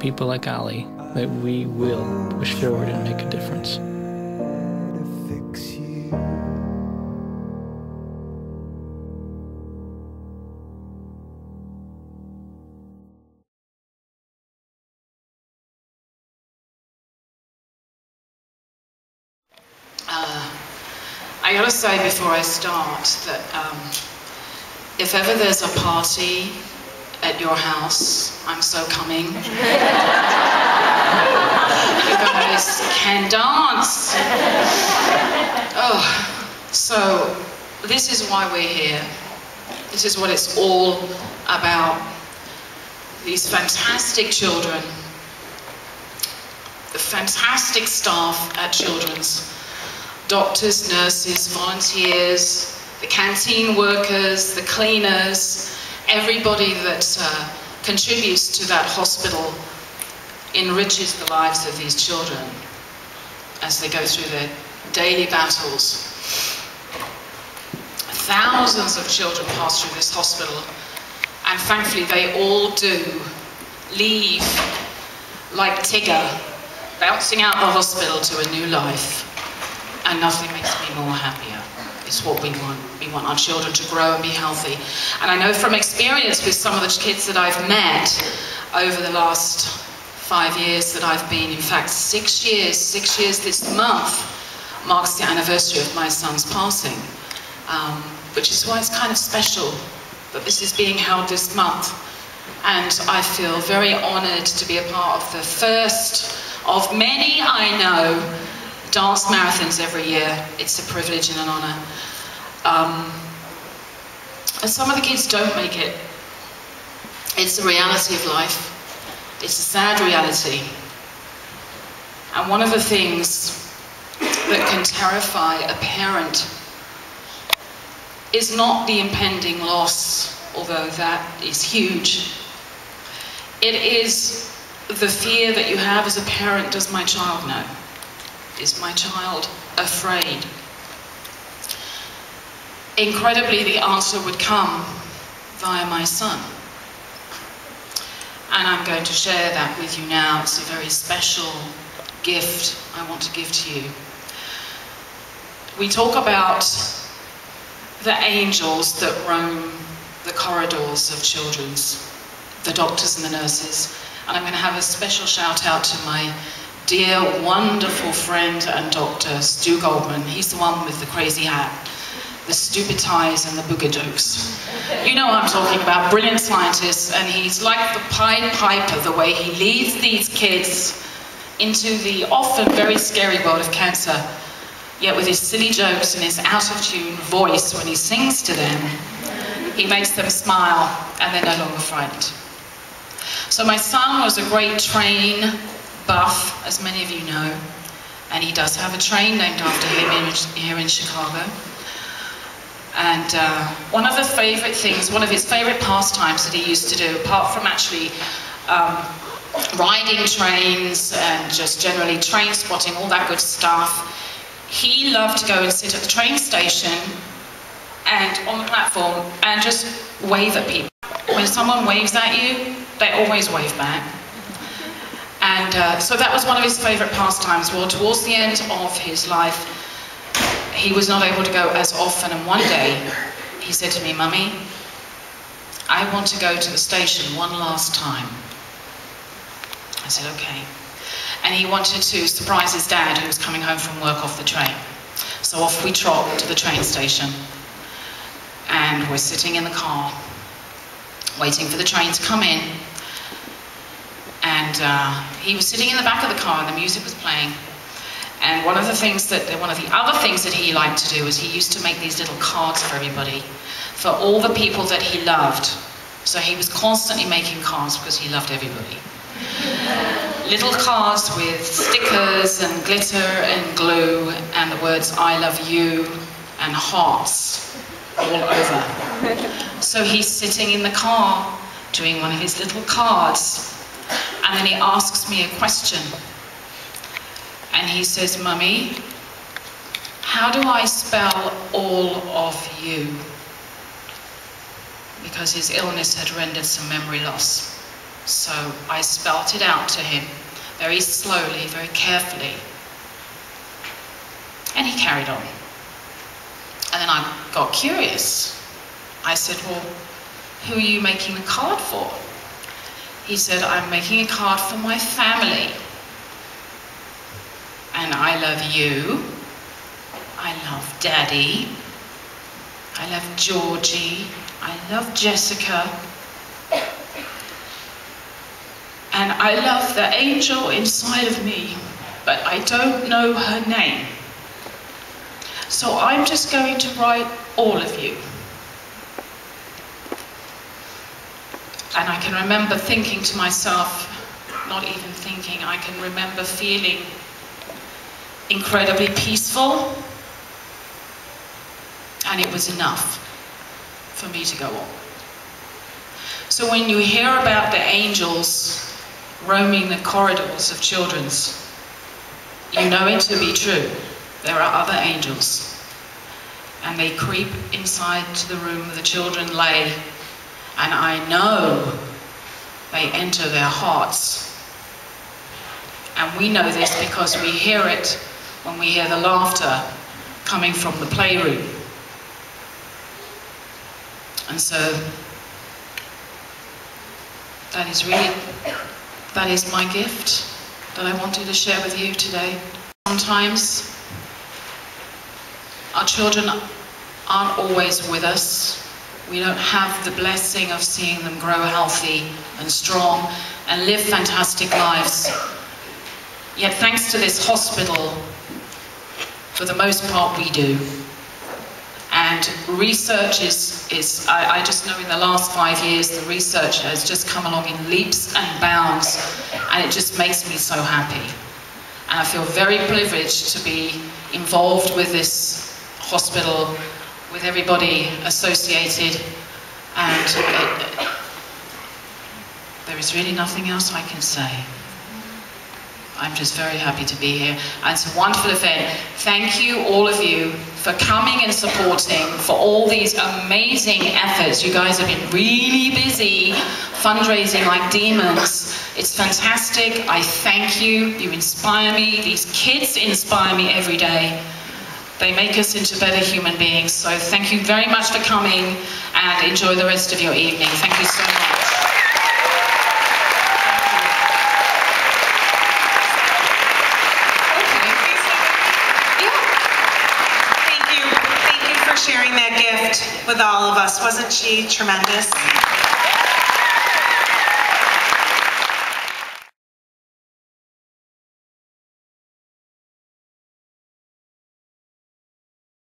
people like Ali that we will push forward and make a difference. I gotta say before I start that if ever there's a party at your house, I'm so coming. You guys can dance. Oh, so this is why we're here. This is what it's all about. These fantastic children, the fantastic staff at Children's. Doctors, nurses, volunteers, the canteen workers, the cleaners, everybody that contributes to that hospital enriches the lives of these children as they go through their daily battles. Thousands of children pass through this hospital, and thankfully they all do leave like Tigger, bouncing out the hospital to a new life. And nothing makes me more happier. It's what we want. We want our children to grow and be healthy. And I know from experience with some of the kids that I've met over the last 5 years that I've been, in fact 6 years this month marks the anniversary of my son's passing, which is why it's kind of special that this is being held this month. And I feel very honored to be a part of the first of many, I know, dance marathons every year. It's a privilege and an honor. And some of the kids don't make it. It's the reality of life. It's a sad reality. And one of the things that can terrify a parent is not the impending loss, although that is huge. It is the fear that you have as a parent. Does my child know? Is my child afraid? Incredibly, the answer would come via my son. And I'm going to share that with you now. It's a very special gift I want to give to you. We talk about the angels that roam the corridors of Children's, the doctors and the nurses. And I'm going to have a special shout out to my dear, wonderful friend and doctor, Stu Goldman. He's the one with the crazy hat, the stupid ties and the boogadoos. You know what I'm talking about, brilliant scientist, and he's like the Pied Piper, the way he leads these kids into the often very scary world of cancer, yet with his silly jokes and his out-of-tune voice when he sings to them, he makes them smile and they're no longer frightened. So my son was a great train buff, as many of you know, and he does have a train named after him here in Chicago. And one of his favorite pastimes that he used to do, apart from actually riding trains and just generally train spotting, all that good stuff, he loved to go and sit at the train station and on the platform and just wave at people. When someone waves at you, they always wave back. And so that was one of his favorite pastimes. Well, towards the end of his life, he was not able to go as often, and one day he said to me, "Mummy, I want to go to the station one last time." I said, "Okay." And he wanted to surprise his dad, who was coming home from work off the train. So off we trot to the train station, and we're sitting in the car, waiting for the train to come in. And he was sitting in the back of the car and the music was playing. And one of the other things that he liked to do was he used to make these little cards for everybody, for all the people that he loved. So he was constantly making cards because he loved everybody. Little cards with stickers and glitter and glue and the words "I love you" and hearts all over. So he's sitting in the car doing one of his little cards. And then he asks me a question. And he says, "Mummy, how do I spell all of you?" Because his illness had rendered some memory loss. So I spelt it out to him, very slowly, very carefully. And he carried on. And then I got curious. I said, well, who are you making the card for? He said, I'm making a card for my family. And I love you. I love Daddy. I love Georgie. I love Jessica. And I love the angel inside of me, but I don't know her name. So I'm just going to write all of you. And I can remember thinking to myself, not even thinking, I can remember feeling incredibly peaceful. And it was enough for me to go on. So when you hear about the angels roaming the corridors of children's, you know it to be true. There are other angels. And they creep inside to the room where the children lay. And I know they enter their hearts. And we know this because we hear it when we hear the laughter coming from the playroom. And so that is my gift that I wanted to share with you today. Sometimes our children aren't always with us. We don't have the blessing of seeing them grow healthy and strong and live fantastic lives. Yet thanks to this hospital, for the most part we do. And research I just know in the last 5 years, the research has just come along in leaps and bounds, and it just makes me so happy. And I feel very privileged to be involved with this hospital, with everybody associated, and there is really nothing else I can say. I'm just very happy to be here. And it's a wonderful event. Thank you, all of you, for coming and supporting, for all these amazing efforts. You guys have been really busy fundraising like demons. It's fantastic. I thank you. You inspire me. These kids inspire me every day. They make us into better human beings. So thank you very much for coming, and enjoy the rest of your evening. Thank you so much. Sharing that gift with all of us. Wasn't she tremendous?